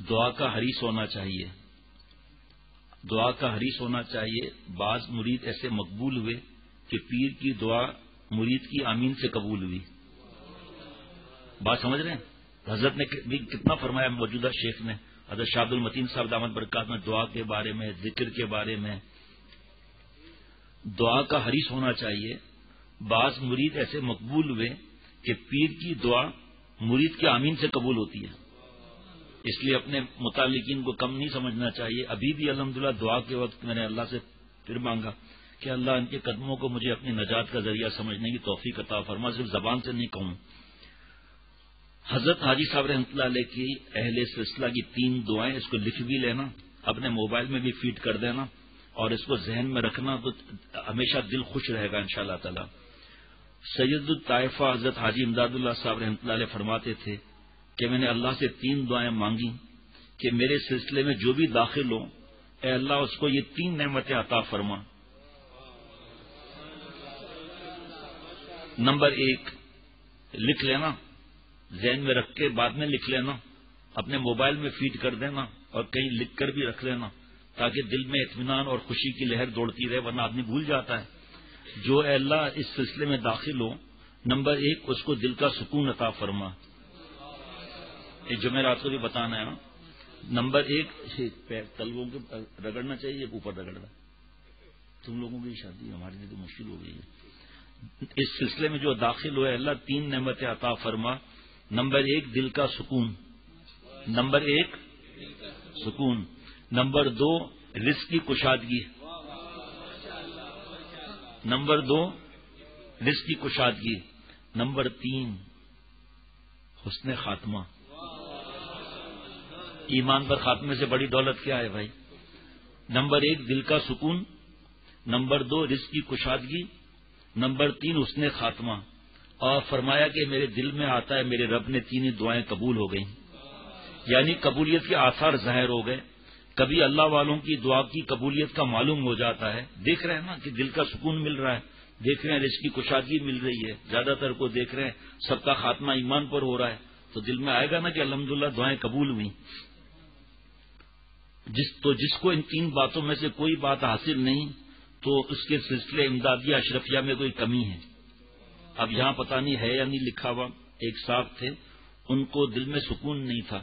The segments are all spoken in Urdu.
دعا کا حریص ہونا چاہیے، دعا کا حریص ہونا چاہیے۔ بعض مرید ایسے مقبول ہوئے کہ پیر کی دعا مرید کی آمین سے قبول ہوئی۔ بات سمجھ رہے ہیں؟ حضرت نے بھی کتنا فرمایا، موجودہ شیخ نے حضرت شاہ عبد المتین صاحب دامت برکات میں دعا کے بارے میں، ذکر کے بارے میں، دعا کا حریص ہونا چاہیے۔ بعض مرید ایسے مقبول ہوئے کہ پیر کی دعا مرید کے آمین سے قبول ہوتی ہے، اس لیے اپنے متعلقین کو کم نہیں سمجھنا چاہیے۔ ابھی بھی الحمدللہ دعا کے وقت میں نے اللہ سے پھر مانگا کہ اللہ ان کے قدموں کو مجھے اپنی نجات کا ذریعہ سمجھنے کی توفیق عطا فرما، صرف زبان سے نہیں کہوں۔ حضرت حاجی صاحب رحمۃ اللہ علیہ کی اہل سلسلہ کی 3 دعائیں، اس کو لکھ بھی لینا، اپنے موبائل میں بھی فیڈ کر دینا اور اس کو ذہن میں رکھنا، تو ہمیشہ دل خوش رہے گا انشاءاللہ تعالی۔ سید الطائفہ حضرت حاجی امداد اللہ صاحب رحمۃ اللہ علیہ فرماتے تھے کہ میں نے اللہ سے 3 دعائیں مانگی کہ میرے سلسلے میں جو بھی داخل ہو، اے اللہ اس کو یہ 3 نعمتیں عطا فرما۔ نمبر 1 لکھ لینا، ذہن میں رکھ کے بعد میں لکھ لینا، اپنے موبائل میں فیڈ کر دینا اور کہیں لکھ کر بھی رکھ لینا تاکہ دل میں اطمینان اور خوشی کی لہر دوڑتی رہے، ورنہ آدمی بھول جاتا ہے۔ جو اے اللہ اس سلسلے میں داخل ہو، نمبر 1 اس کو دل کا سکون عطا فرما۔ یہ جمعرات کو بھی بتانا ہے نا۔ نمبر 1 تلووں کے رگڑنا چاہیے، اوپر رگڑنا۔ تم لوگوں کی شادی ہمارے لیے تو مشکل ہو گئی ہے۔ اس سلسلے میں جو داخل ہوئے اللہ 3 نعمتیں عطا فرما۔ نمبر 1 دل کا سکون، نمبر 1 سکون، نمبر 2 رزق کی کشادگی، نمبر 2 رزق کی کشادگی، نمبر 3 حسن خاتمہ۔ ایمان پر خاتمے سے بڑی دولت کیا ہے بھائی؟ نمبر 1 دل کا سکون، نمبر 2 رزق کی کشادگی، نمبر 3 حسن خاتمہ۔ اور فرمایا کہ میرے دل میں آتا ہے میرے رب نے 3 دعائیں قبول ہو گئیں، یعنی قبولیت کے آثار ظاہر ہو گئے۔ کبھی اللہ والوں کی دعا کی قبولیت کا معلوم ہو جاتا ہے، دیکھ رہے ہیں نا کہ دل کا سکون مل رہا ہے، دیکھ رہے ہیں رزق کی کشادگی مل رہی ہے، زیادہ تر کو دیکھ رہے ہیں سب کا خاتمہ ایمان پر ہو رہا ہے، تو دل میں آئے گا نا کہ الحمدللہ دعائیں قبول ہوئیں۔ جس کو ان 3 باتوں میں سے کوئی بات حاصل نہیں تو اس کے سلسلے امدادیہ اشرفیہ میں کوئی کمی ہے۔ اب یہاں پتہ نہیں ہے یا نہیں لکھا ہوا، ایک صاحب تھے ان کو دل میں سکون نہیں تھا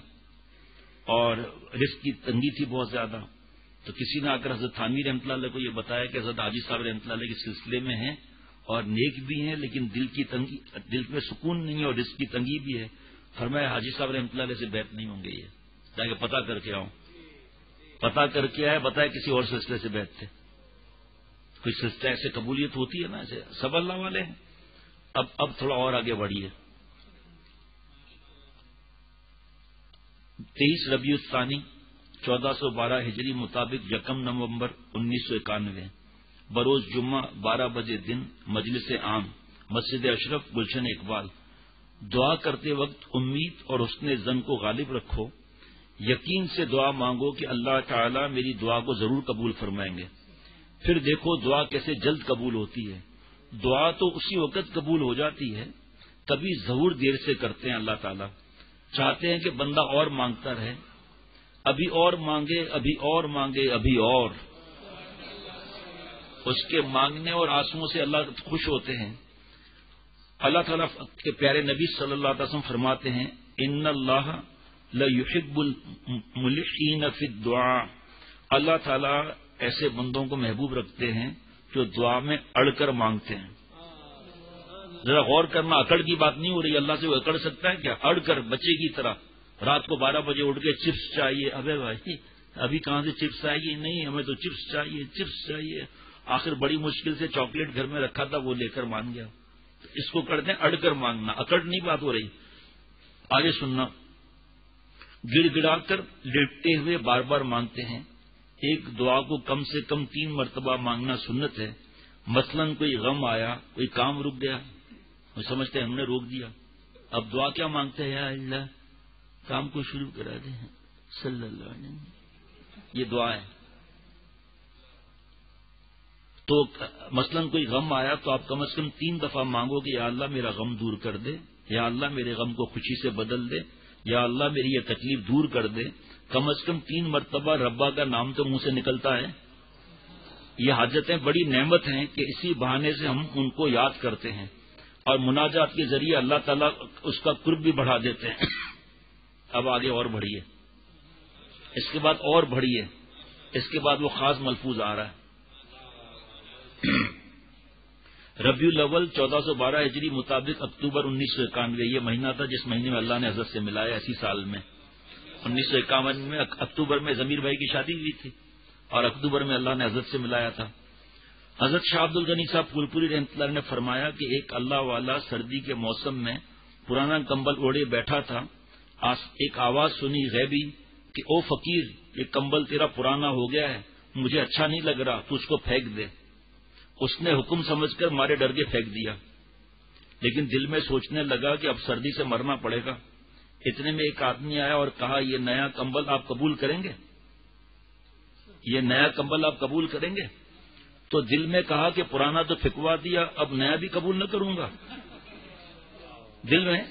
اور رزق کی تنگی تھی بہت زیادہ، تو کسی نے آ کر حضرت تھانوی رحمۃ اللہ علیہ کو یہ بتایا کہ حضرت حاجی صاحب رحمۃ اللہ علیہ کے سلسلے میں ہیں اور نیک بھی ہیں لیکن دل میں سکون نہیں ہے اور رزق کی تنگی بھی ہے۔ فرمایا حاجی صاحب رحمۃ اللہ علیہ سے بیعت نہیں ہوں گے، یہ تاکہ پتہ کر کے آؤں، پتہ کر کے آئے، بتائے کسی اور سلسلے سے بیعت تھے۔ کوئی سلسلہ ایسے قبولیت ہوتی ہے نا، ایسے سب اللہ والے ہیں۔ اب تھوڑا اور آگے بڑھیے۔ 23 ربیع الثانی 1412 ہجری مطابق 1 نومبر 1991 بروز جمعہ 12 بجے دن مجلس عام مسجد اشرف گلشن اقبال۔ دعا کرتے وقت امید اور حسن ظن کو غالب رکھو، یقین سے دعا مانگو کہ اللہ تعالی میری دعا کو ضرور قبول فرمائیں گے۔ پھر دیکھو دعا کیسے جلد قبول ہوتی ہے۔ دعا تو اسی وقت قبول ہو جاتی ہے، کبھی ظہور دیر سے کرتے ہیں اللہ تعالیٰ، چاہتے ہیں کہ بندہ اور مانگتا رہے، ابھی اور مانگے، ابھی اور مانگے، ابھی اور۔ اس کے مانگنے اور آنسوؤں سے اللہ خوش ہوتے ہیں۔ اللہ تعالیٰ کے پیارے نبی صلی اللہ علیہ وسلم فرماتے ہیں ان اللہ لَيُحِبُّ الْمُلِحِّينَ فِي الدُّعَاءِ، اللہ تعالیٰ ایسے بندوں کو محبوب رکھتے ہیں جو دعا میں اڑ کر مانگتے ہیں۔ ذرا غور کرنا، اکڑ کی بات نہیں ہو رہی، اللہ سے وہ اکڑ سکتا ہے کیا؟ اڑ کر بچے کی طرح رات کو 12 بجے اٹھ کے چپس چاہیے، ابے بھائی ابھی کہاں سے چپس آئے گی؟ نہیں ہمیں تو چپس چاہیے، چپس چاہیے۔ آخر بڑی مشکل سے چاکلیٹ گھر میں رکھا تھا وہ لے کر مان گیا۔ اس کو کرتے ہیں اڑ کر مانگنا، اکڑ نہیں بات ہو رہی۔ آگے سننا، گڑ گڑا کر لیٹتے ہوئے بار بار مانگتے ہیں۔ ایک دعا کو کم سے کم 3 مرتبہ مانگنا سنت ہے۔ مثلا کوئی غم آیا، کوئی کام رک گیا، وہ سمجھتے ہیں ہم نے روک دیا، اب دعا کیا مانگتے ہیں؟ یا اللہ کام کو شروع کرا دیں صلی اللہ علیہ وسلم، یہ دعا ہے۔ تو مثلا کوئی غم آیا تو آپ کم از کم 3 دفعہ مانگو کہ یا اللہ میرا غم دور کر دے، یا اللہ میرے غم کو خوشی سے بدل دے، یا اللہ میری یہ تکلیف دور کر دے، کم از کم 3 مرتبہ ربا کا نام تو منہ سے نکلتا ہے۔ یہ حاجتیں بڑی نعمت ہیں کہ اسی بہانے سے ہم ان کو یاد کرتے ہیں، اور مناجات کے ذریعے اللہ تعالیٰ اس کا قرب بھی بڑھا دیتے ہیں۔ اب آگے اور بڑھیے، اس کے بعد اور بڑھیے، اس کے بعد وہ خاص ملفوظ آ رہا ہے۔ ربیع الاول 1412 ہجری مطابق اکتوبر 1991 یہ مہینہ تھا جس مہینے میں اللہ نے حضرت سے ملایا اسی سال میں۔ 1951 میں اکتوبر میں ضمیر بھائی کی شادی ہوئی تھی اور اکتوبر میں اللہ نے حضرت سے ملایا تھا۔ حضرت شاہ عبد الغنی صاحب پھولپوری رحمۃ اللہ نے فرمایا کہ ایک اللہ والا سردی کے موسم میں پرانا کمبل اوڑھے بیٹھا تھا، ایک آواز سنی غیبی کہ او فقیر، یہ کمبل تیرا پرانا ہو گیا ہے، مجھے اچھا نہیں لگ رہا، تو اس کو پھینک دے۔ اس نے حکم سمجھ کر مارے ڈر کے پھینک دیا، لیکن دل میں سوچنے لگا کہ اب سردی سے مرنا پڑے گا۔ اتنے میں ایک آدمی آیا اور کہا یہ نیا کمبل آپ قبول کریں گے؟ یہ نیا کمبل آپ قبول کریں گے؟ تو دل میں کہا کہ پرانا تو پھینکوا دیا، اب نیا بھی قبول نہ کروں گا۔ دل میں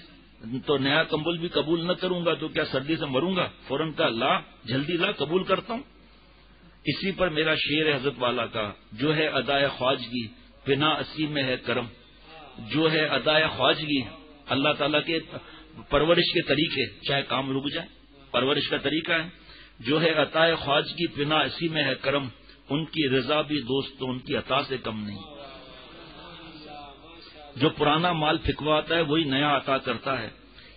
تو نیا کمبل بھی قبول نہ کروں گا تو کیا سردی سے مروں گا؟ فوراً کہا لا، جلدی لا، قبول کرتا ہوں۔ اسی پر میرا شعر ہے حضرت والا کا، جو ہے ادائے خواجگی پنا اسی میں ہے کرم۔ جو ہے ادائے خواجگی، اللہ تعالیٰ کے پرورش کے طریقے، چاہے کام رک جائے، پرورش کا طریقہ ہے۔ جو ہے عطائے خواجگی پنا اسی میں ہے کرم، ان کی رضا بھی دوستوں ان کی عطا سے کم نہیں۔ جو پرانا مال پھینکواتا ہے وہی نیا عطا کرتا ہے،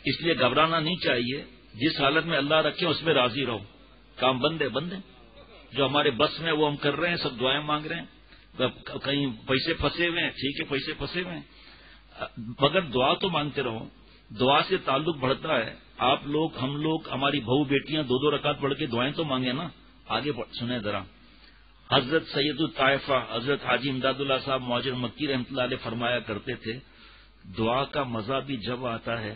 اس لیے گھبرانا نہیں چاہیے۔ جس حالت میں اللہ رکھے اس میں راضی رہو۔ کام بندے جو ہمارے بس میں وہ ہم کر رہے ہیں، سب دعائیں مانگ رہے ہیں، کہیں پیسے پھنسے ہوئے ہیں، ٹھیک ہے پیسے پھنسے ہوئے ہیں، مگر دعا تو مانگتے رہو۔ دعا سے تعلق بڑھتا ہے۔ آپ لوگ، ہم لوگ، ہماری بہو بیٹیاں 2 رکعت پڑھ کے دعائیں تو مانگے نا۔ آگے سنیں ذرا، حضرت سید الطائفہ حضرت حاجی امداد اللہ صاحب مہاجر مکی رحمۃ اللہ علیہ فرمایا کرتے تھے، دعا کا مزہ بھی جب آتا ہے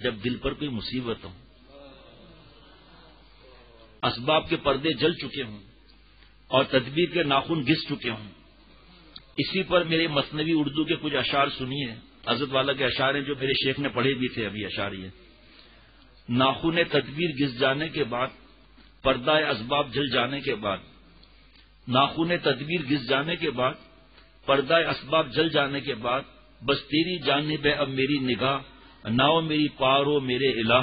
جب دل پر کوئی مصیبت ہو، اسباب کے پردے جل چکے ہوں اور تدبیر کے ناخن گھس چکے ہوں۔ اسی پر میرے مثنوی اردو کے کچھ اشعار سنیے، حضرت والا کے اشعار ہیں جو میرے شیخ نے پڑھے بھی تھے، ابھی اشعار یہ: ناخن تدبیر گھس جانے کے بعد، پردہ اسباب جل جانے کے بعد، ناخن تدبیر گھس جانے کے بعد، پردہ اسباب جل جانے کے بعد، بس تیری جانب ہے اب میری نگاہ، ناؤ میری پارو میرے الہ۔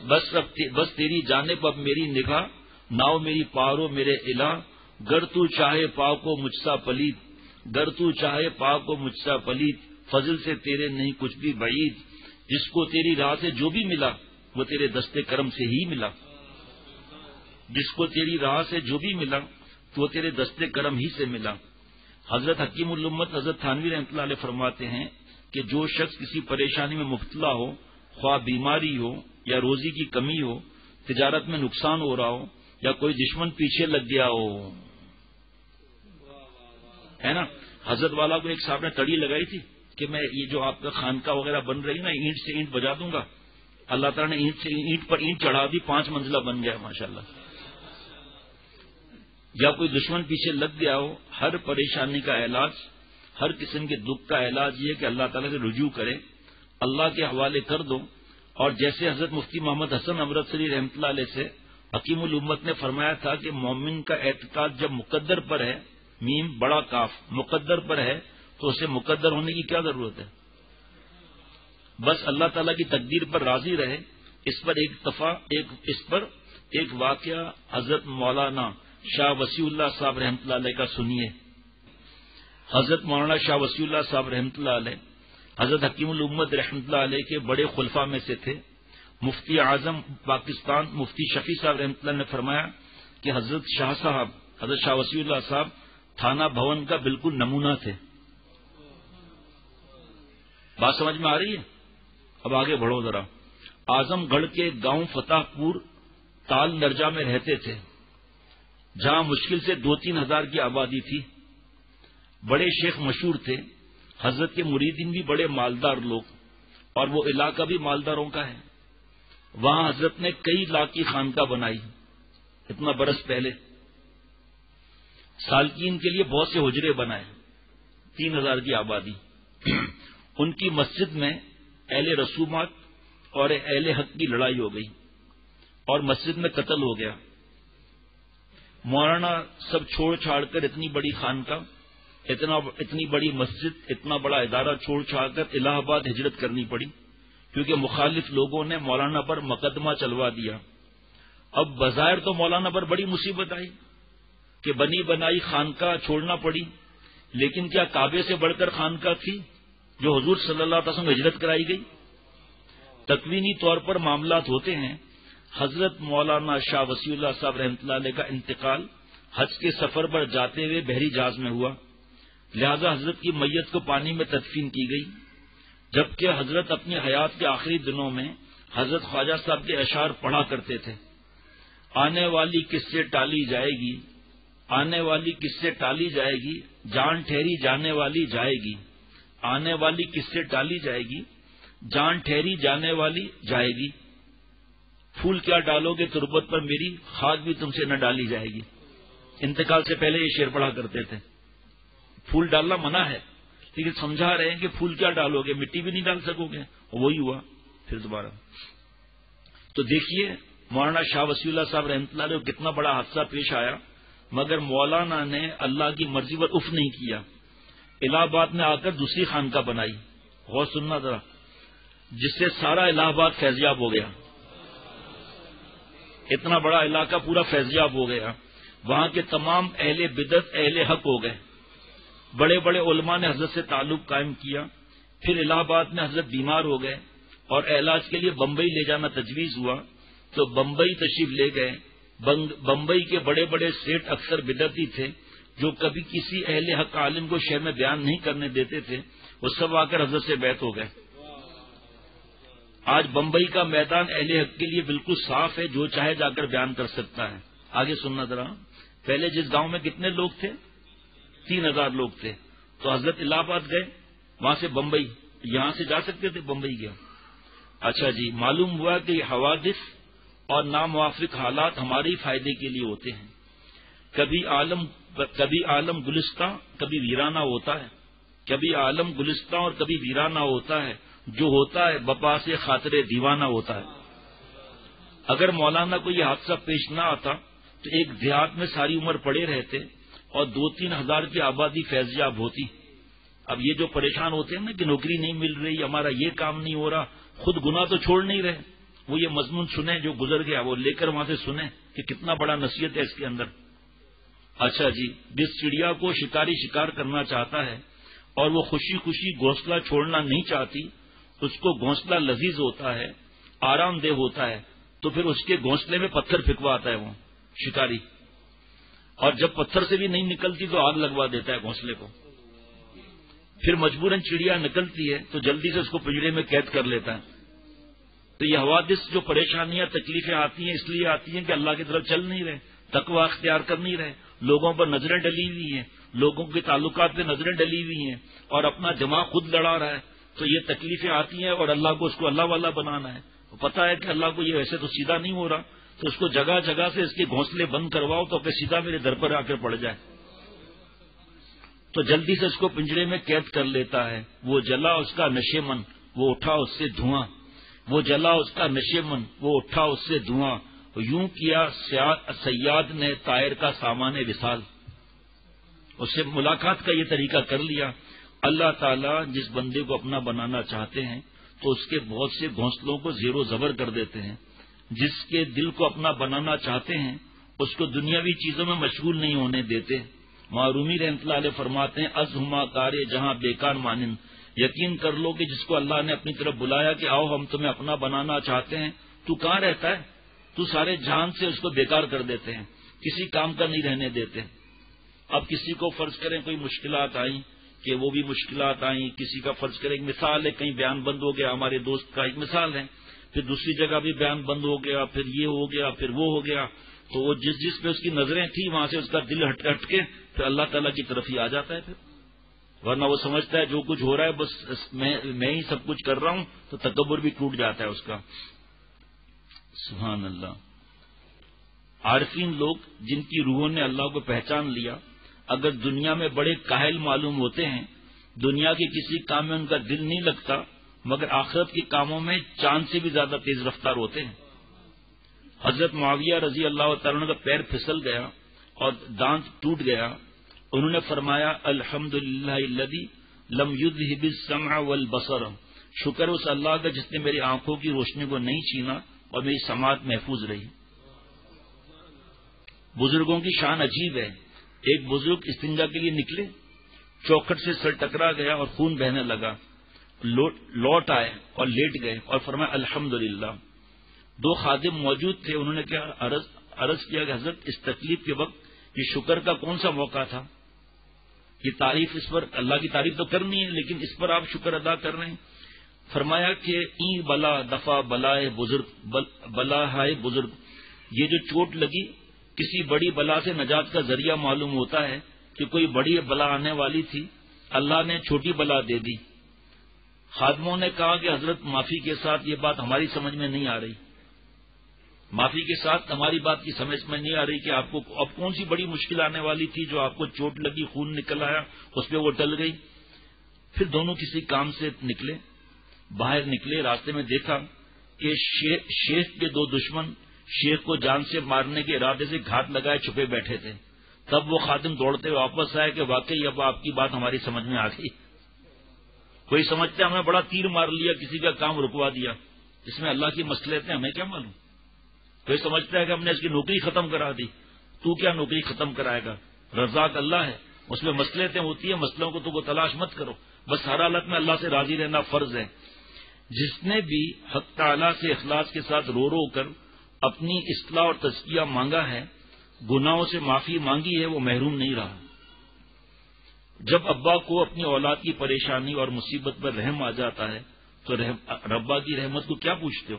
بس تیری جانب اب میری نگاہ، ناؤ میری پارو میرے الہ۔ گر تو چاہے پاکو مجھ سا پلید، گر تو چاہے پاکو مجھ سا پلید، فضل سے تیرے نہیں کچھ بھی بعید۔ جس کو تیری راہ سے جو بھی ملا وہ تیرے دستے کرم سے ہی ملا۔ جس کو تیری راہ سے جو بھی ملا تو وہ تیرے دستے کرم ہی سے ملا۔ حضرت حکیم الامت حضرت تھانوی رحمۃ اللہ علیہ فرماتے ہیں کہ جو شخص کسی پریشانی میں مبتلا ہو، خواہ بیماری ہو یا روزی کی کمی ہو، تجارت میں نقصان ہو رہا ہو یا کوئی دشمن پیچھے لگ گیا ہو، ہے نا۔ حضرت والا کو ایک صاحب نے تڑی لگائی تھی کہ میں یہ جو آپ کا خانقاہ وغیرہ بن رہی نا، اینٹ سے اینٹ بجا دوں گا۔ اللہ تعالیٰ نے اینٹ سے اینٹ پر اینٹ چڑھا دی، 5 منزلہ بن گیا ماشاءاللہ۔ یا کوئی دشمن پیچھے لگ گیا ہو، ہر پریشانی کا علاج، ہر قسم کے دکھ کا علاج یہ کہ اللہ تعالیٰ سے رجوع کرے، اللہ کے حوالے کر دو۔ اور جیسے حضرت مفتی محمد حسن امرتسری رحمۃ اللہ علیہ سے حکیم الامت نے فرمایا تھا کہ مومن کا اعتقاد جب مقدر پر ہے، میم بڑا کاف مقدر پر ہے، تو اسے مقدر ہونے کی کیا ضرورت ہے؟ بس اللہ تعالیٰ کی تقدیر پر راضی رہے۔ اس پر ایک واقعہ حضرت مولانا شاہ وسیع اللہ صاحب رحمۃ اللہ علیہ کا سنیے۔ حضرت مولانا شاہ وسیع اللہ صاحب رحمۃ اللہ علیہ حضرت حکیم الامت رحمۃ اللہ علیہ کے بڑے خلفاء میں سے تھے۔ مفتی اعظم پاکستان مفتی شفیع صاحب رحمۃ اللہ نے فرمایا کہ حضرت شاہ وسیع اللہ صاحب تھانہ بھون کا بالکل نمونہ تھے۔ بات سمجھ میں آ رہی ہے؟ اب آگے بڑھو ذرا۔ اعظم گڑھ کے گاؤں فتح پور تال نرجا میں رہتے تھے، جہاں مشکل سے 2-3 ہزار کی آبادی تھی۔ بڑے شیخ مشہور تھے، حضرت کے مریدین بھی بڑے مالدار لوگ، اور وہ علاقہ بھی مالداروں کا ہے۔ وہاں حضرت نے کئی لاکھ کی خانقاہ بنائی، اتنا برس پہلے۔ سالکین کے لیے بہت سے حجرے بنائے، 3000 کی آبادی۔ ان کی مسجد میں اہل رسومات اور اہل حق کی لڑائی ہو گئی اور مسجد میں قتل ہو گیا. مولانا سب چھوڑ چھاڑ کر اتنی بڑی خانقاہ، اتنی بڑی مسجد، اتنا بڑا ادارہ چھوڑ چھاڑ کر الہ آباد ہجرت کرنی پڑی، کیونکہ مخالف لوگوں نے مولانا پر مقدمہ چلوا دیا. اب بظاہر تو مولانا پر بڑی مصیبت آئی کہ بنی بنائی خانقاہ چھوڑنا پڑی، لیکن کیا کعبے سے بڑھ کر خانقاہ تھی جو حضور صلی اللہ علیہ وسلم ہجرت کرائی گئی؟ تکوینی طور پر معاملات ہوتے ہیں. حضرت مولانا شاہ وسیع اللہ صاحب رحمۃ اللہ علیہ کا انتقال حج کے سفر پر جاتے ہوئے بحری جہاز میں ہوا، لہذا حضرت کی میت کو پانی میں تدفین کی گئی، جبکہ حضرت اپنی حیات کے آخری دنوں میں حضرت خواجہ صاحب کے اشعار پڑھا کرتے تھے. آنے والی کس سے ٹالی جائے گی، آنے والی کس سے ٹالی جائے گی، جان ٹھہری جانے والی جائے گی. آنے والی کس سے ٹالی جائے گی، جان ٹھہری جانے والی جائے گی. پھول کیا ڈالو گے تربت پر میری، خاک بھی تم سے نہ ڈالی جائے گی. انتقال سے پہلے یہ شعر پڑھا کرتے تھے. پھول ڈالنا منع ہے، لیکن سمجھا رہے ہیں کہ پھول کیا ڈالو گے، مٹی بھی نہیں ڈال سکو گے. وہی ہوا پھر دوبارہ. تو دیکھیے مولانا شاہ وسیع اللہ صاحب رحمۃ اللہ علیہ کو کتنا بڑا حادثہ پیش آیا، مگر مولانا نے اللہ کی مرضی پر اف نہیں کیا. الہ آباد میں آ کر دوسری خانقاہ بنائی. غور سننا ذرا، جس سے سارا الہ آباد فیضیاب ہو گیا. اتنا بڑا علاقہ پورا فیضیاب ہو گیا. وہاں کے تمام اہل بدعت اہل حق ہو گئے. بڑے بڑے علماء نے حضرت سے تعلق قائم کیا. پھر الہ آباد میں حضرت بیمار ہو گئے اور علاج کے لیے بمبئی لے جانا تجویز ہوا، تو بمبئی تشریف لے گئے. بمبئی کے بڑے بڑے سیٹ اکثر بدعتی تھے جو کبھی کسی اہل حق عالم کو شہر میں بیان نہیں کرنے دیتے تھے، وہ سب آ کر حضرت سے بیعت ہو گئے. آج بمبئی کا میدان اہل حق کے لیے بالکل صاف ہے، جو چاہے جا کر بیان کر سکتا ہے. آگے سننا ذرا. پہلے جس گاؤں میں کتنے لوگ تھے؟ 3000 لوگ تھے. تو حضرت الہ آباد گئے، وہاں سے بمبئی، یہاں سے جا سکتے تھے، بمبئی گیا. اچھا جی، معلوم ہوا کہ یہ حوادث اور ناموافق حالات ہمارے فائدے کے لیے ہوتے ہیں. کبھی عالم گلستہ کبھی ویرانہ ہوتا ہے، کبھی عالم گلستہ اور کبھی ویرانہ ہوتا ہے. جو ہوتا ہے بپا سے خاطر دیوانہ ہوتا ہے. اگر مولانا کو یہ حادثہ پیش نہ آتا تو ایک دیہات میں ساری عمر پڑے رہتے اور 2-3 ہزار کی آبادی فیضیاب ہوتی. اب یہ جو پریشان ہوتے ہیں نا کہ نوکری نہیں مل رہی، ہمارا یہ کام نہیں ہو رہا، خود گناہ تو چھوڑ نہیں رہے. وہ یہ مضمون سنیں جو گزر گیا، وہ لے کر وہاں سے سنیں کہ کتنا بڑا نصیحت ہے اس کے اندر. اچھا جی، جس چڑیا کو شکاری شکار کرنا چاہتا ہے اور وہ خوشی خوشی گھونسلہ چھوڑنا نہیں چاہتی، اس کو گھونسلہ لذیذ ہوتا ہے، آرام دہ ہوتا ہے، تو پھر اس کے گھونسلے میں پتھر پھینکواتا ہے وہ شکاری، اور جب پتھر سے بھی نہیں نکلتی تو آگ لگوا دیتا ہے گھونسلے کو. پھر مجبوراً چڑیا نکلتی ہے تو جلدی سے اس کو پنجرے میں قید کر لیتا ہے. تو یہ حوادث جو پریشانیاں تکلیفیں آتی ہیں اس لیے آتی ہیں کہ اللہ کی طرف چل نہیں رہے، تقوی اختیار کر نہیں رہے، لوگوں پر نظریں ڈلی ہوئی ہیں، لوگوں کے تعلقات پہ نظریں ڈلی ہوئی ہیں، اور اپنا دماغ خود لڑا رہا ہے. تو یہ تکلیفیں آتی ہیں اور اللہ کو اس کو اللہ والا بنانا ہے. پتا ہے کہ اللہ کو یہ ایسے تو سیدھا نہیں ہو رہا، تو اس کو جگہ جگہ سے اس کے گھونسلے بند کرواؤ تو کہ سیدھا میرے در پر آ کر پڑ جائے. تو جلدی سے اس کو پنجرے میں قید کر لیتا ہے. وہ جلا اس کا نشے من، وہ اٹھا اس سے دھواں، وہ جلا اس کا نشے من، وہ اٹھا اس سے دھواں. یوں کیا سیاد نے طائر کا سامان وصال. اس سے ملاقات کا یہ طریقہ کر لیا. اللہ تعالیٰ جس بندے کو اپنا بنانا چاہتے ہیں تو اس کے بہت سے گھونسلوں کو زیر و زبر کر دیتے ہیں. جس کے دل کو اپنا بنانا چاہتے ہیں اس کو دنیاوی چیزوں میں مشغول نہیں ہونے دیتے. معرومی رحمۃ اللہ علیہ فرماتے ہیں، از ہما کارے جہاں بیکار مانند. یقین کر لو کہ جس کو اللہ نے اپنی طرف بلایا کہ آؤ ہم تمہیں اپنا بنانا چاہتے ہیں، تو کہاں رہتا ہے؟ تو سارے جہان سے اس کو بیکار کر دیتے ہیں، کسی کام کا نہیں رہنے دیتے. اب کسی کو فرض کریں کوئی مشکلات آئیں کہ وہ بھی مشکلات آئیں، کسی کا فرض کریں ایک مثال ہے کہیں بیان بند ہو گیا، ہمارے دوست کا ایک مثال ہے، پھر دوسری جگہ بھی بیان بند ہو گیا، پھر یہ ہو گیا، پھر وہ ہو گیا. تو وہ جس پہ اس کی نظریں تھیں وہاں سے اس کا دل ہٹ کے پھر اللہ تعالیٰ کی طرف ہی آ جاتا ہے. پھر ورنہ وہ سمجھتا ہے جو کچھ ہو رہا ہے بس میں ہی سب کچھ کر رہا ہوں، تو تکبر بھی ٹوٹ جاتا ہے اس کا. سبحان اللہ. عارفین لوگ جن کی روحوں نے اللہ کو پہچان لیا، اگر دنیا میں بڑے کاہل معلوم ہوتے ہیں، دنیا کے کسی کام میں ان کا دل نہیں لگتا، مگر آخرت کے کاموں میں چاند سے بھی زیادہ تیز رفتار ہوتے ہیں۔ حضرت معاویہ رضی اللہ تعالیٰ عنہ کا پیر پھسل گیا اور دانت ٹوٹ گیا، انہوں نے فرمایا الحمدللہ الذی لم یذہب السمع والبصر، شکر اس اللہ کا جس نے میری آنکھوں کی روشنی کو نہیں چھینا اور میری سماعت محفوظ رہی۔ بزرگوں کی شان عجیب ہے۔ ایک بزرگ استنجا کے لیے نکلے، چوکھٹ سے سر ٹکرا گیا اور خون بہنے لگا، لوٹ آئے اور لیٹ گئے اور فرمایا الحمدللہ۔ دو خادم موجود تھے، انہوں نے کیا عرض کیا کہ حضرت اس تکلیف کے وقت یہ شکر کا کون سا موقع تھا؟ یہ تعریف، اس پر اللہ کی تعریف تو کرنی ہے لیکن اس پر آپ شکر ادا کر رہے ہیں۔ فرمایا کہ ای بلا دفع بلائے بزرگ، بلا ہائے بزرگ، یہ جو چوٹ لگی کسی بڑی بلا سے نجات کا ذریعہ معلوم ہوتا ہے کہ کوئی بڑی بلا آنے والی تھی، اللہ نے چھوٹی بلا دے دی۔ خادموں نے کہا کہ حضرت معافی کے ساتھ یہ بات ہماری سمجھ میں نہیں آ رہی، معافی کے ساتھ ہماری بات کی سمجھ میں نہیں آ رہی کہ آپ کو اب کون سی بڑی مشکل آنے والی تھی جو آپ کو چوٹ لگی، خون نکل آیا، اس پہ وہ ٹل گئی۔ پھر دونوں کسی کام سے نکلے، باہر نکلے، راستے میں دیکھا کہ شیخ کے دو دشمن شیخ کو جان سے مارنے کے ارادے سے گھات لگائے چھپے بیٹھے تھے۔ تب وہ خادم دوڑتے واپس آئے کہ واقعی اب آپ کی بات ہماری سمجھ میں آ گئی۔ کوئی سمجھتا ہے ہمیں بڑا تیر مار لیا، کسی کا کام رکوا دیا، اس میں اللہ کی مصلحت ہے، ہمیں کیا معلوم۔ کوئی سمجھتا ہے کہ ہم نے اس کی نوکری ختم کرا دی، تو کیا نوکری ختم کرائے گا، رزاق اللہ ہے، اس میں مصلحتیں ہوتی ہیں، مسئلوں کو تو وہ تلاش مت کرو، بس ہر حالت میں اللہ سے راضی رہنا فرض ہے۔ جس نے بھی حق تعالی سے اخلاص کے ساتھ رو رو کر اپنی اصلاح اور تزکیہ مانگا ہے، گناہوں سے معافی مانگی ہے، وہ محروم نہیں رہا۔ جب ابا کو اپنی اولاد کی پریشانی اور مصیبت پر رحم آ جاتا ہے تو ربا کی رحمت کو کیا پوچھتے ہو؟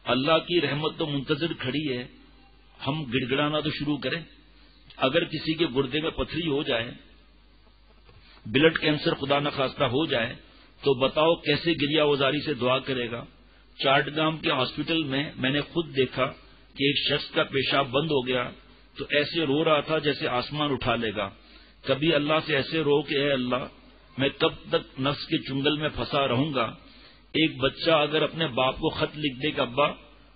اللہ کی رحمت تو منتظر کھڑی ہے، ہم گڑ گڑانا تو شروع کریں۔ اگر کسی کے گردے میں پتھری ہو جائے، بلڈ کینسر خدا نخواستہ ہو جائے تو بتاؤ کیسے گریہ وزاری سے دعا کرے گا؟ چاٹگام کے ہاسپٹل میں میں نے خود دیکھا کہ ایک شخص کا پیشاب بند ہو گیا تو ایسے رو رہا تھا جیسے آسمان اٹھا لے گا۔ کبھی اللہ سے ایسے رو کہ اے اللہ میں کب تک نفس کے چنگل میں پھنسا رہوں گا۔ ایک بچہ اگر اپنے باپ کو خط لکھ دے کہ ابا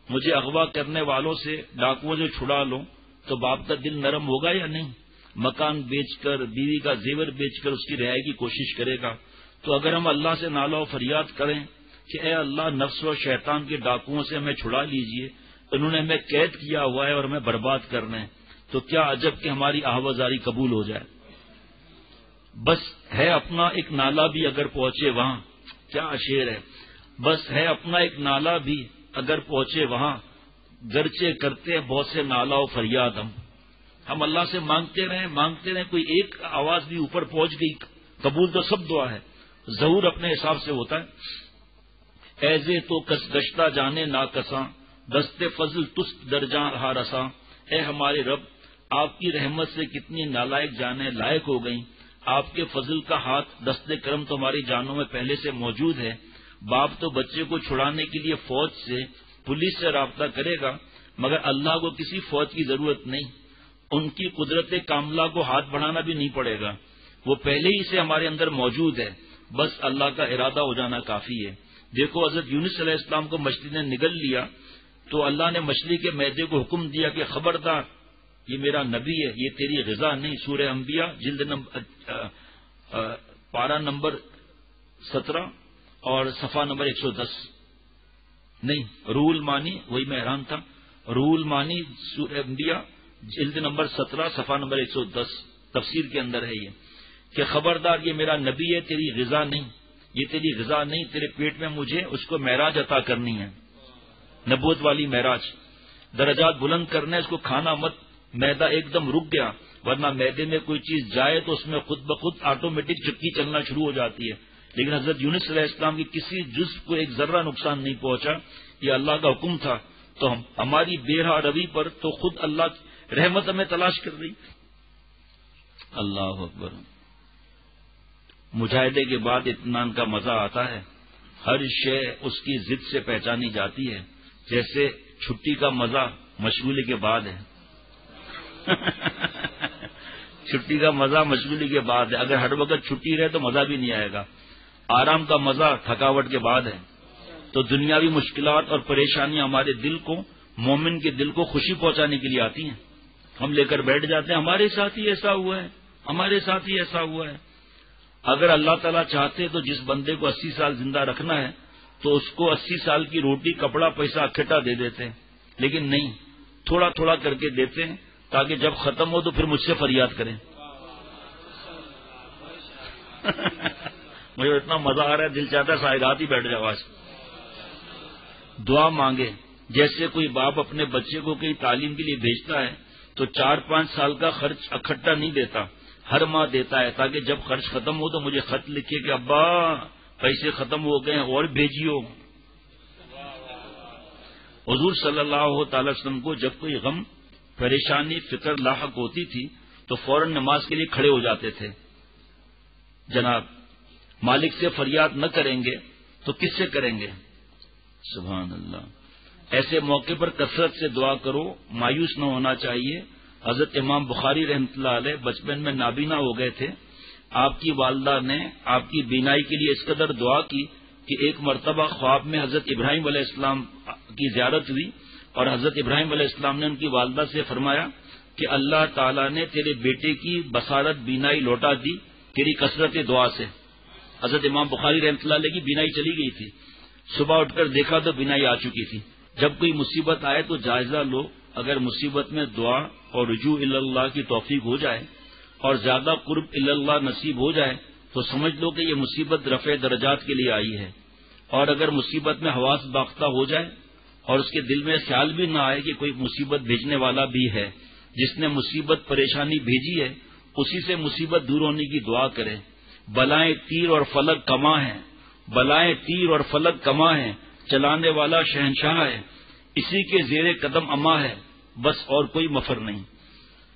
مجھے اغوا کرنے والوں سے ڈاکوؤں سے چھڑا لو، تو باپ کا دل نرم ہوگا یا نہیں؟ مکان بیچ کر، بیوی کا زیور بیچ کر اس کی رہائی کی کوشش کرے گا۔ تو اگر ہم اللہ سے نالہ و فریاد کریں کہ اے اللہ نفس و شیطان کے ڈاکوؤں سے ہمیں چھڑا لیجئے، انہوں نے ہمیں قید کیا ہوا ہے اور ہمیں برباد کرنا ہے، تو کیا عجب کہ ہماری آہوازاری قبول ہو جائے۔ بس ہے اپنا ایک نالہ بھی اگر پہنچے وہاں، کیا شعر ہے، بس ہے اپنا ایک نالہ بھی اگر پہنچے وہاں، گرچہ کرتے ہیں بہت سے نالہ و فریاد ہم اللہ سے مانگتے رہیں، کوئی ایک آواز بھی اوپر پہنچ گئی، قبول تو سب دعا ہے، ظہور اپنے حساب سے ہوتا ہے۔ ایزے تو کس گشتہ جانے نا کساں، دست فضل تست درجاں رہا رساں، اے ہمارے رب آپ کی رحمت سے کتنی نالائق جانیں لائق ہو گئیں، آپ کے فضل کا ہاتھ دست کرم تو ہماری جانوں میں پہلے سے موجود ہے۔ باپ تو بچے کو چھڑانے کے لیے فوج سے، پولیس سے رابطہ کرے گا، مگر اللہ کو کسی فوج کی ضرورت نہیں، ان کی قدرت کاملہ کو ہاتھ بڑھانا بھی نہیں پڑے گا، وہ پہلے ہی سے ہمارے اندر موجود ہے، بس اللہ کا ارادہ ہو جانا کافی ہے۔ دیکھو حضرت یونس علیہ السلام کو مچھلی نے نگل لیا تو اللہ نے مچھلی کے معدے کو حکم دیا کہ خبردار یہ میرا نبی ہے، یہ تیری غذا نہیں۔ سورہ انبیاء جلد پارہ نمبر 17 اور صفحہ نمبر 110، نہیں روح المانی، وہی میں حیران تھا، روح المانی سورہ انبیاء جلد نمبر 17 صفحہ نمبر 110 تفسیر کے اندر ہے یہ کہ خبردار یہ میرا نبی ہے، تیری غذا نہیں، یہ تیری غذا نہیں، تیرے پیٹ میں مجھے اس کو معراج عطا کرنی ہے، نبوت والی معراج، درجات بلند کرنے، اس کو کھانا مت۔ میدا ایک دم رک گیا، ورنہ میدے میں کوئی چیز جائے تو اس میں خود بخود آٹومیٹک چکی چلنا شروع ہو جاتی ہے، لیکن حضرت یونس علیہ السلام کی کسی جزو کو ایک ذرہ نقصان نہیں پہنچا، یہ اللہ کا حکم تھا۔ تو ہماری بے راہ روی پر تو خود اللہ رحمت ہمیں تلاش کر رہی۔ اللہ اکبر۔ مجاہدے کے بعد اطمینان کا مزہ آتا ہے، ہر شے اس کی ضد سے پہچانی جاتی ہے، جیسے چھٹی کا مزہ مشغولی کے بعد ہے۔ چھٹی کا مزہ مشغولی کے بعد ہے، اگر ہر وقت چھٹی رہے تو مزہ بھی نہیں آئے گا۔ آرام کا مزہ تھکاوٹ کے بعد ہے. تو دنیاوی مشکلات اور پریشانیاں ہمارے دل کو، مومن کے دل کو خوشی پہنچانے کے لیے آتی ہیں. ہم لے کر بیٹھ جاتے ہیں ہمارے ساتھ ہی ایسا ہوا ہے، ہمارے ساتھ ہی ایسا ہوا ہے. اگر اللہ تعالیٰ چاہتے تو جس بندے کو 80 سال زندہ رکھنا ہے تو اس کو 80 سال کی روٹی، کپڑا، پیسہ اکٹھا دے دیتے ہیں. لیکن نہیں، تھوڑا تھوڑا کر کے دیتے ہیں تاکہ جب ختم ہو تو پھر مجھ سے فریاد کریں. مجھے اتنا مزہ آ رہا ہے، دل چاہتا ہے سائے رات ہی بیٹھ جاؤ. آج دعا مانگے. جیسے کوئی باپ اپنے بچے کو کہیں تعلیم کے لیے بھیجتا ہے تو 4-5 سال کا خرچ اکٹھا نہیں دیتا، ہر ماہ دیتا ہے تاکہ جب خرچ ختم ہو تو مجھے خط لکھے کہ ابا پیسے ختم ہو گئے اور بھیجیو. حضور صلی اللہ تعالی وسلم کو جب کوئی غم، پریشانی، فکر لاحق ہوتی تھی تو فوراً نماز کے لیے کھڑے ہو جاتے تھے. جناب مالک سے فریاد نہ کریں گے تو کس سے کریں گے؟ سبحان اللہ. ایسے موقع پر کثرت سے دعا کرو، مایوس نہ ہونا چاہیے. حضرت امام بخاری رحمۃ اللہ علیہ بچپن میں نابینا ہو گئے تھے. آپ کی والدہ نے آپ کی بینائی کے لیے اس قدر دعا کی کہ ایک مرتبہ خواب میں حضرت ابراہیم علیہ السلام کی زیارت ہوئی اور حضرت ابراہیم علیہ السلام نے ان کی والدہ سے فرمایا کہ اللہ تعالیٰ نے تیرے بیٹے کی بصارت، بینائی لوٹا دی تیری کثرت دعا سے. حضرت امام بخاری رحمۃ اللہ علیہ کی بینائی چلی گئی تھی. صبح اٹھ کر دیکھا تو بینائی آ چکی تھی. جب کوئی مصیبت آئے تو جائزہ لو. اگر مصیبت میں دعا اور رجوع اللہ کی توفیق ہو جائے اور زیادہ قرب اللہ نصیب ہو جائے تو سمجھ لو کہ یہ مصیبت رفع درجات کے لیے آئی ہے. اور اگر مصیبت میں حواس باختہ ہو جائے اور اس کے دل میں خیال بھی نہ آئے کہ کوئی مصیبت بھیجنے والا بھی ہے، جس نے مصیبت پریشانی بھیجی ہے اسی سے مصیبت دور ہونے کی دعا کرے. بلائیں تیر اور فلک کما ہیں، بلائیں تیر اور فلک کما ہیں، چلانے والا شہنشاہ ہے، اسی کے زیر قدم اما ہے، بس اور کوئی مفر نہیں.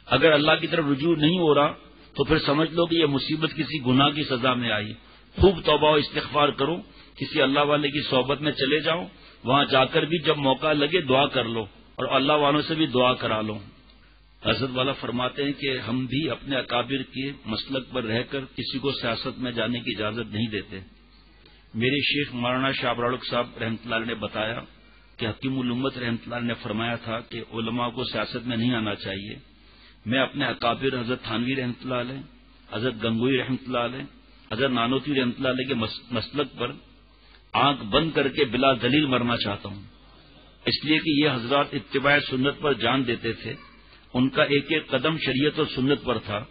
اگر اللہ کی طرف رجوع نہیں ہو رہا تو پھر سمجھ لو کہ یہ مصیبت کسی گناہ کی سزا میں آئی. خوب توبہ و استغفار کرو، کسی اللہ والے کی صحبت میں چلے جاؤ، وہاں جا کر بھی جب موقع لگے دعا کر لو اور اللہ والوں سے بھی دعا کرا لو. حضرت والا فرماتے ہیں کہ ہم بھی اپنے اکابر کے مسلک پر رہ کر کسی کو سیاست میں جانے کی اجازت نہیں دیتے. میرے شیخ مولانا شاہ ابرالق صاحب رحمۃ اللہ علیہ نے بتایا کہ حکیم الامت رحمۃ اللہ علیہ نے فرمایا تھا کہ علماء کو سیاست میں نہیں آنا چاہیے. میں اپنے اکابر حضرت تھانوی رحمۃ اللہ علیہ، حضرت گنگوئی رحمۃ اللہ علیہ، حضرت نانوتوی رحمۃ اللہ علیہ کے مسلک پر آنکھ بند کر کے بلا دلیل مرنا چاہتا ہوں، اس لیے کہ یہ حضرات اتباع سنت پر جان دیتے تھے. ان کا ایک ایک قدم شریعت اور سنت پر تھا.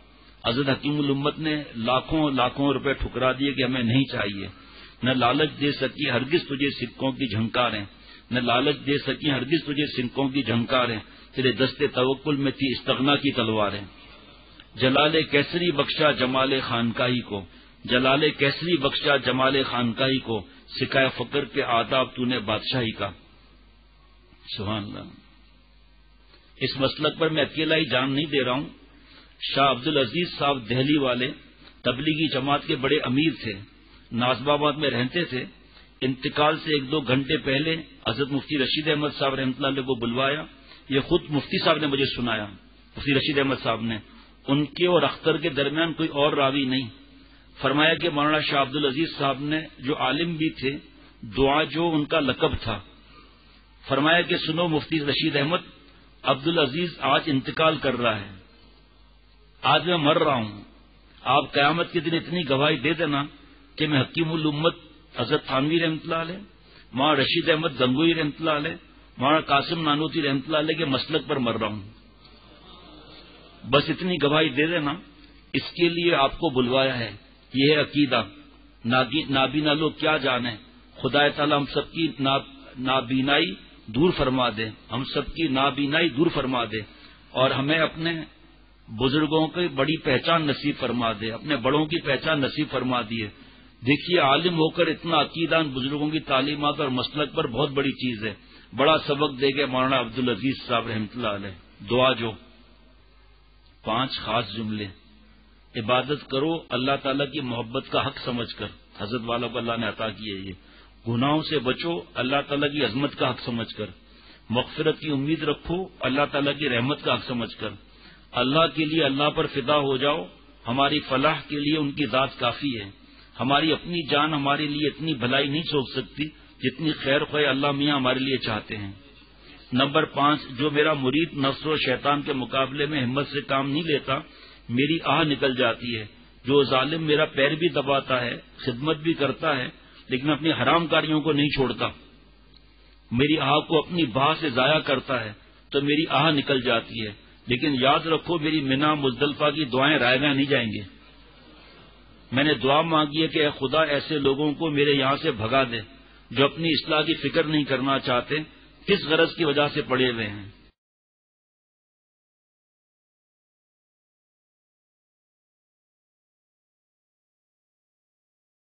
حضرت حکیم الامت نے لاکھوں لاکھوں روپے ٹھکرا دیے کہ ہمیں نہیں چاہیے. نہ لالچ دے سکی ہرگز تجھے سکوں کی جھنکاریں، نہ لالچ دے سکی ہرگز تجھے سکوں کی جھنکاریں، تیرے دستے توکل میں تھی استغنا کی تلواریں. جلال کیسری بخشا جمال خانقاہی کو، جلال کیسری بخشا جمال خانقاہی کو، سکھائے فقر کے آداب تو نے بادشاہی کا. سبحان اللہ. اس مسلک پر میں اکیلا ہی جان نہیں دے رہا ہوں. شاہ عبدالعزیز صاحب دہلی والے تبلیغی جماعت کے بڑے امیر تھے، نازم آباد میں رہتے تھے. انتقال سے 1-2 گھنٹے پہلے حضرت مفتی رشید احمد صاحب رحمۃ اللہ علیہ کو بلوایا. یہ خود مفتی صاحب نے مجھے سنایا، مفتی رشید احمد صاحب نے. ان کے اور اختر کے درمیان کوئی اور راوی نہیں. فرمایا کہ مولانا شاہ عبدالعزیز صاحب نے، جو عالم بھی تھے، دعا جو ان کا لقب تھا، فرمایا کہ سنو مفتی رشید احمد، عبدالعزیز آج انتقال کر رہا ہے، آج میں مر رہا ہوں. آپ قیامت کے دن اتنی گواہی دے دینا کہ میں حکیم الامت حضرت تھانوی رحمۃ اللہ علیہ، مولانا رشید احمد گنگوئی رحمۃ اللہ علیہ، مولانا قاسم نانوتوی رحمۃ اللہ علیہ کے مسلک پر مر رہا ہوں. بس اتنی گواہی دے دینا. اس کے لیے آپ کو بلوایا ہے. یہ ہے عقیدہ. نابینا لوگ کیا جانے. خدا تعالیٰ ہم سب کی نابینائی دور فرما دے، ہم سب کی نابینائی دور فرما دے اور ہمیں اپنے بزرگوں کی بڑی پہچان نصیب فرما دے، اپنے بڑوں کی پہچان نصیب فرما دیے. دیکھیے عالم ہو کر اتنا عقیدان بزرگوں کی تعلیمات اور مسلک پر بہت بڑی چیز ہے. بڑا سبق دے گئے مولانا عبدالعزیز صاحب رحمۃ اللہ علیہ. دعا جو 5 خاص جملے. عبادت کرو اللہ تعالیٰ کی محبت کا حق سمجھ کر، حضرت والا کو اللہ نے عطا کیے. یہ گناہوں سے بچو اللہ تعالیٰ کی عظمت کا حق سمجھ کر. مغفرت کی امید رکھو اللہ تعالیٰ کی رحمت کا حق سمجھ کر. اللہ کے لیے اللہ پر فدا ہو جاؤ، ہماری فلاح کے لیے ان کی ذات کافی ہے. ہماری اپنی جان ہمارے لیے اتنی بھلائی نہیں سوچ سکتی جتنی خیر خواہ اللہ میاں ہمارے لیے چاہتے ہیں۔ نمبر 5، جو میرا مرید نفس و شیطان کے مقابلے میں ہمت سے کام نہیں لیتا، میری آہ نکل جاتی ہے۔ جو ظالم میرا پیر بھی دباتا ہے، خدمت بھی کرتا ہے، لیکن اپنی حرام کاریوں کو نہیں چھوڑتا، میری آہ کو اپنی باہ سے ضائع کرتا ہے تو میری آہ نکل جاتی ہے۔ لیکن یاد رکھو، میری منی مزدلفہ کی دعائیں رائے گاہ نہیں جائیں گے۔ میں نے دعا مانگی ہے کہ اے خدا ایسے لوگوں کو میرے یہاں سے بھگا دے جو اپنی اصلاح کی فکر نہیں کرنا چاہتے، کس غرض کی وجہ سے پڑے ہوئے ہیں۔